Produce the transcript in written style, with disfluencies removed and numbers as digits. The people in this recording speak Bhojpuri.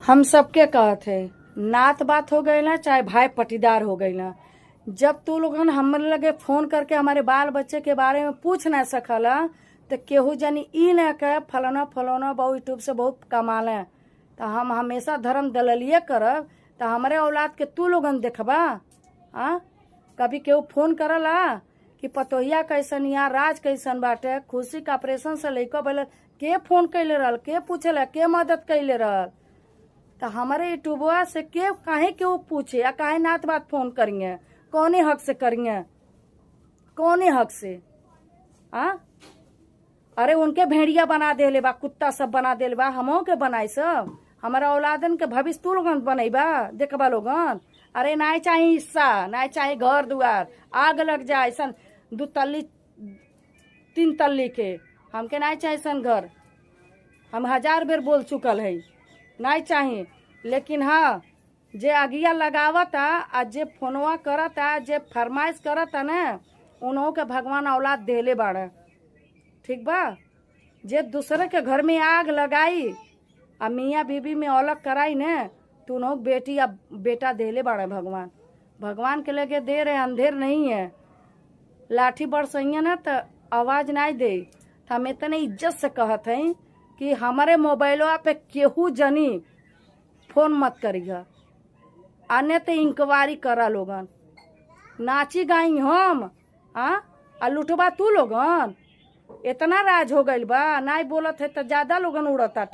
हम सबके कहत है नात बात हो गई ना चाहे भाई पटीदार हो गई ना। जब तू लोगन हमरे लगे फोन करके हमारे बाल बच्चे के बारे में पूछ ना सकला तो केहू जानी ई न कहे फलाना फलाना बहु यूट्यूब से बहुत कमाले तो हम हमेशा धर्म दललिए करब तो हमारे औलाद के तू लोगन देखबा। हाँ कभी केहू फोन करला कि पतोहिया कैसन या राज कैसन बाटे खुशी का ऑपरेशन से लेकर बोले के फोन कैले रहल के पूछेला के मदद कैले रहल तो हमारे यूट्यूबवा से के काहे केहू पूछे या काहे नात बात फोन करिए कौने हक से करिए कौने हक से। हाँ अरे उनके भेड़िया बना देले बा कुत्ता सब बना देले बा हमो के बनाई सब हमारा औलादन के भविष्य तू लोगन बनैबा देखबा लोगन। अरे ना चाहे हिस्सा ना चाहे घर दुआर आग लग जाए सन 2 तल्ली 3 तल्ली के हमके ना चाहे सन घर हम 1000 बेर बोल चुकल है नहीं चाहे। लेकिन हाँ जे अगिया लगावता आ जे फोनवा करता जे फरमाइश करता न उन्हों के भगवान औलाद देले बाड़ा ठीक बा। जे दूसरे के घर में आग लगाई आ मियाँ बीबी में अलग कराई न तो उन्हों बेटी या बेटा देले बाड़ा भगवान। भगवान के लगे दे रहे अंधेर नहीं है लाठी बरसइया ना तो आवाज नहीं दे। तो हम इतने इज्जत से कहत हैं कि हमारे मोबाइलवा पे केहू जनी फोन मत करिए आने तो इंक्वायरी करा लोगन नाची गाई हम। आ लुटबा तू लोगन इतना राज हो गइल बा नहीं बोलत है तो ज्यादा लोगन उड़ता।